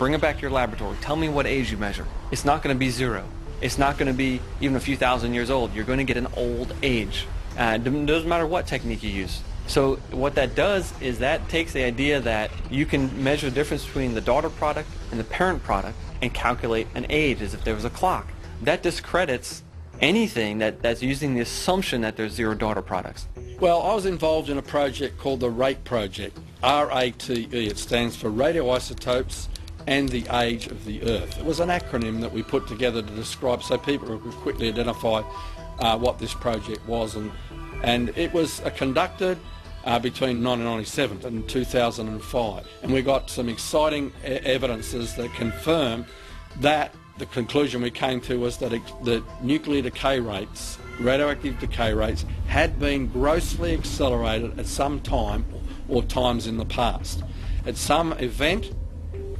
bring it back to your laboratory, tell me what age you measure. It's not going to be 0. It's not going to be even a few thousand years old. You're going to get an old age. It doesn't matter what technique you use. So what that does is that takes the idea that you can measure the difference between the daughter product and the parent product and calculate an age as if there was a clock. That discredits anything that's using the assumption that there's 0 daughter products. Well, I was involved in a project called the RATE project, R-A-T-E. It stands for Radioisotopes and the Age of the Earth. It was an acronym that we put together to describe so people could quickly identify what this project was. And it was conducted between 1997 and 2005. And we got some exciting evidences that confirm that the conclusion we came to was that the nuclear decay rates, radioactive decay rates, had been grossly accelerated at some time or times in the past. At some event,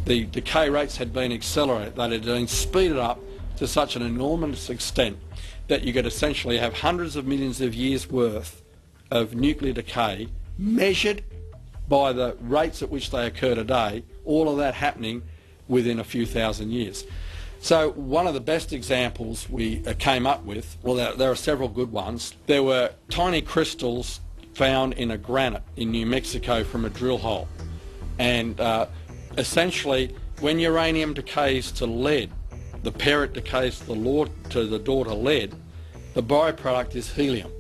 the decay rates had been accelerated. They had been speeded up to such an enormous extent that you could essentially have hundreds of millions of years worth of nuclear decay measured by the rates at which they occur today, all of that happening within a few thousand years. So one of the best examples we came up with, well, there are several good ones. There were tiny crystals found in a granite in New Mexico from a drill hole. And essentially, when uranium decays to lead, the parent decays to the daughter lead, the byproduct is helium.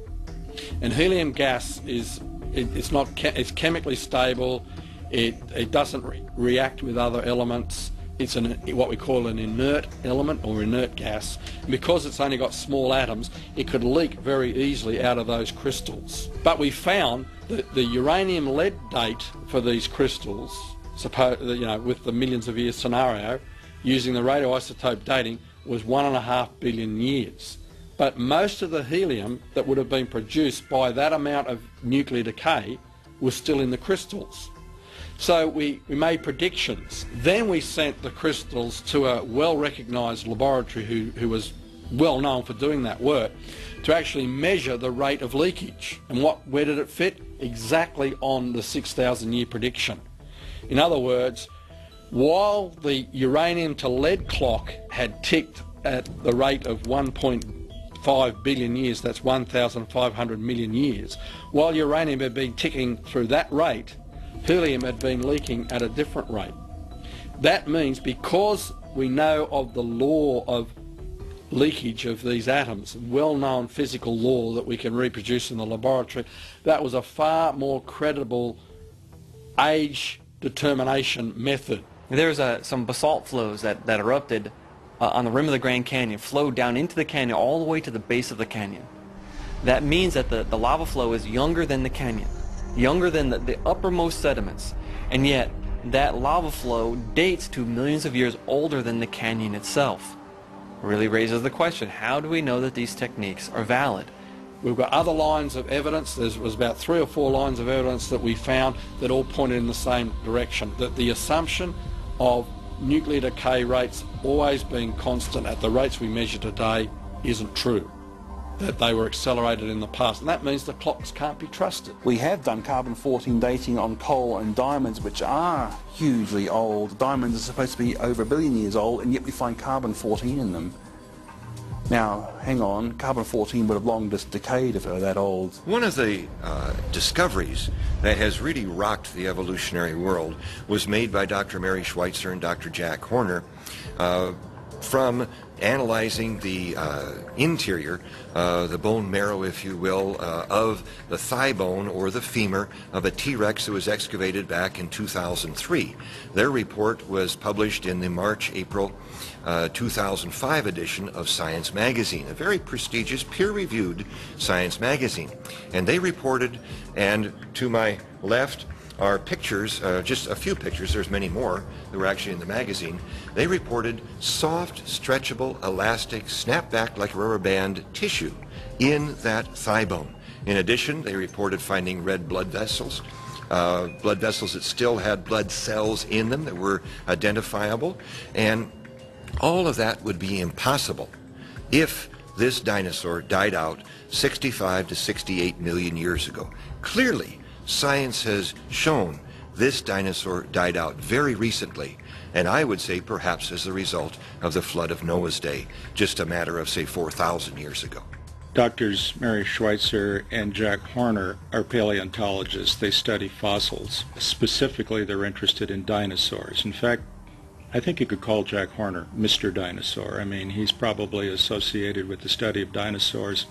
And helium gas it's chemically stable, it doesn't react with other elements. It's what we call an inert element or inert gas. And because it's only got small atoms, it could leak very easily out of those crystals. But we found that the uranium lead date for these crystals, with the millions of years scenario, using the radioisotope dating, was 1.5 billion years. But most of the helium that would have been produced by that amount of nuclear decay was still in the crystals. So we made predictions. Then we sent the crystals to a well-recognised laboratory who was well known for doing that work to actually measure the rate of leakage. And where did it fit? Exactly on the 6,000 year prediction. In other words, while the uranium to lead clock had ticked at the rate of 1.5 billion years, that's 1,500 million years, while uranium had been ticking through that rate, helium had been leaking at a different rate. That means because we know of the law of leakage of these atoms, well-known physical law that we can reproduce in the laboratory, that was a far more credible age determination method. There's some basalt flows that erupted on the rim of the Grand Canyon, flowed down into the canyon all the way to the base of the canyon. That means that the lava flow is younger than the canyon, younger than the uppermost sediments, and yet that lava flow dates to millions of years older than the canyon itself. It really raises the question, how do we know that these techniques are valid? We've got other lines of evidence. There was about 3 or 4 lines of evidence that we found that all pointed in the same direction, that the assumption of nuclear decay rates always being constant at the rates we measure today isn't true, that they were accelerated in the past, and that means the clocks can't be trusted. We have done carbon-14 dating on coal and diamonds, which are hugely old. Diamonds are supposed to be over 1 billion years old, and yet we find carbon-14 in them. Now, hang on, carbon-14 would have long just decayed if it were that old. One of the discoveries that has really rocked the evolutionary world was made by Dr. Mary Schweitzer and Dr. Jack Horner from analyzing the interior, the bone marrow, if you will, of the thigh bone or the femur of a T-Rex that was excavated back in 2003. Their report was published in the March-April 2005 edition of Science Magazine, a very prestigious, peer-reviewed science magazine. And they reported, and to my left are pictures, just a few pictures, there's many more that were actually in the magazine. They reported soft, stretchable, elastic, snap back like a rubber band tissue in that thigh bone. In addition, they reported finding red blood vessels that still had blood cells in them that were identifiable, and all of that would be impossible if this dinosaur died out 65 to 68 million years ago. Clearly, science has shown this dinosaur died out very recently, And I would say perhaps as a result of the flood of Noah's day, just a matter of, say, 4,000 years ago. Doctors Mary Schweitzer and Jack Horner are paleontologists. They study fossils. Specifically, they're interested in dinosaurs. In fact, I think you could call Jack Horner Mr. Dinosaur. I mean, he's probably associated with the study of dinosaurs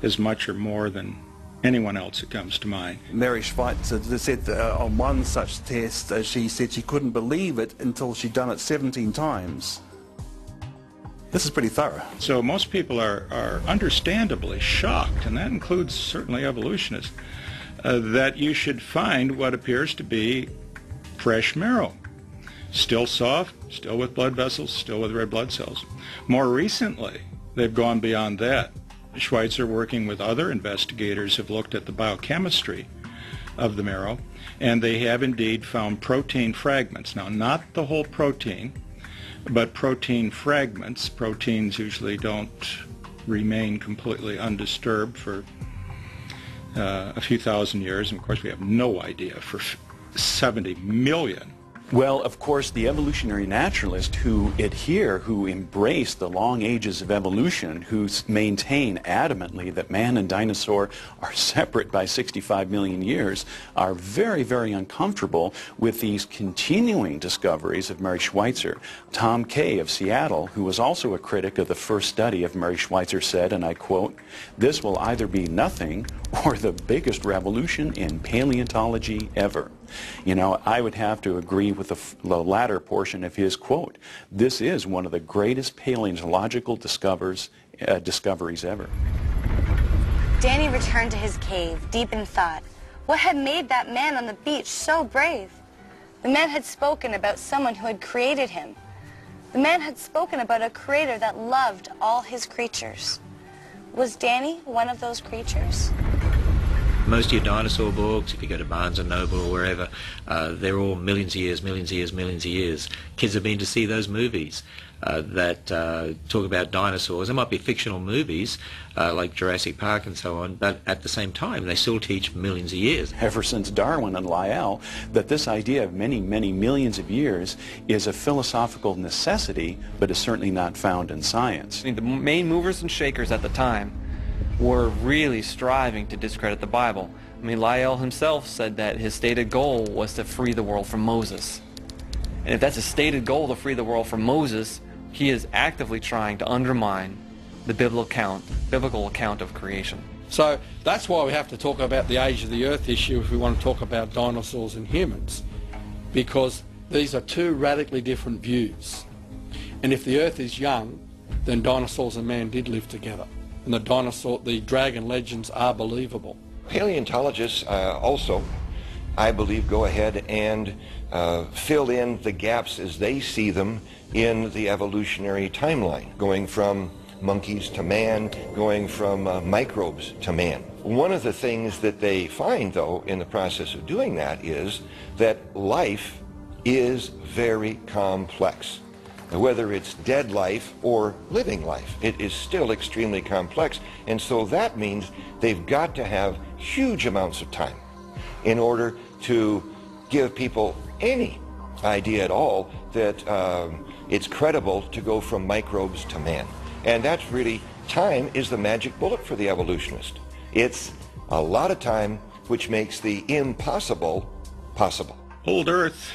as much or more than anyone else that comes to mind. Mary Schweitzer said that on one such test, she said she couldn't believe it until she'd done it 17 times. This is pretty thorough. So most people are understandably shocked, and that includes certainly evolutionists, that you should find what appears to be fresh marrow. Still soft, still with blood vessels, still with red blood cells. More recently, they've gone beyond that. Schweitzer, working with other investigators, have looked at the biochemistry of the marrow, and they have indeed found protein fragments. Now, not the whole protein, but protein fragments. Proteins usually don't remain completely undisturbed for a few thousand years, and of course we have no idea for 70 million. Well, of course, the evolutionary naturalists who embrace the long ages of evolution, who maintain adamantly that man and dinosaur are separate by 65 million years, are very, very uncomfortable with these continuing discoveries of Mary Schweitzer. Tom Kay of Seattle, who was also a critic of the first study of Mary Schweitzer, said, and I quote, "This will either be nothing or the biggest revolution in paleontology ever." You know, I would have to agree with the latter portion of his quote. This is one of the greatest paleontological discoveries ever. Danny returned to his cave, deep in thought. What had made that man on the beach so brave? The man had spoken about someone who had created him. The man had spoken about a creator that loved all his creatures. Was Danny one of those creatures? Most of your dinosaur books, if you go to Barnes & Noble or wherever, they're all millions of years, millions of years, millions of years. Kids have been to see those movies that talk about dinosaurs. They might be fictional movies like Jurassic Park and so on, but at the same time they still teach millions of years. Ever since Darwin and Lyell, that this idea of many, many millions of years is a philosophical necessity, but is certainly not found in science. I mean, the main movers and shakers at the time were really striving to discredit the Bible. I mean, Lyell himself said that his stated goal was to free the world from Moses. And if that's his stated goal, to free the world from Moses, he is actively trying to undermine the biblical account of creation. So that's why we have to talk about the age of the earth issue if we want to talk about dinosaurs and humans, because these are two radically different views. And if the earth is young, then dinosaurs and man did live together. And the dragon legends are believable. Paleontologists also, I believe, go ahead and fill in the gaps as they see them in the evolutionary timeline, going from monkeys to man, going from microbes to man. One of the things that they find, though, in the process of doing that is that life is very complex. Whether it's dead life or living life, it is still extremely complex. And so that means they've got to have huge amounts of time in order to give people any idea at all that it's credible to go from microbes to man. And that's really, time is the magic bullet for the evolutionist. It's a lot of time which makes the impossible possible. Old Earth,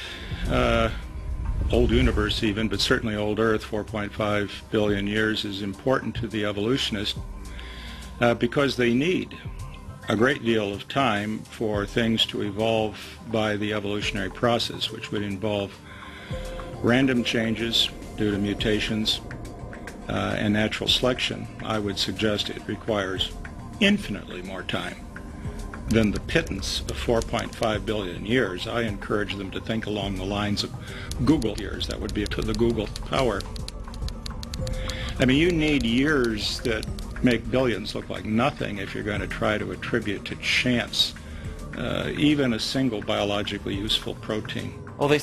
old universe even, but certainly old Earth, 4.5 billion years, is important to the evolutionist because they need a great deal of time for things to evolve by the evolutionary process, which would involve random changes due to mutations and natural selection. I would suggest it requires infinitely more time than the pittance of 4.5 billion years. I encourage them to think along the lines of Google years. That would be to the Google power. I mean, you need years that make billions look like nothing if you're going to try to attribute to chance even a single biologically useful protein. Well, they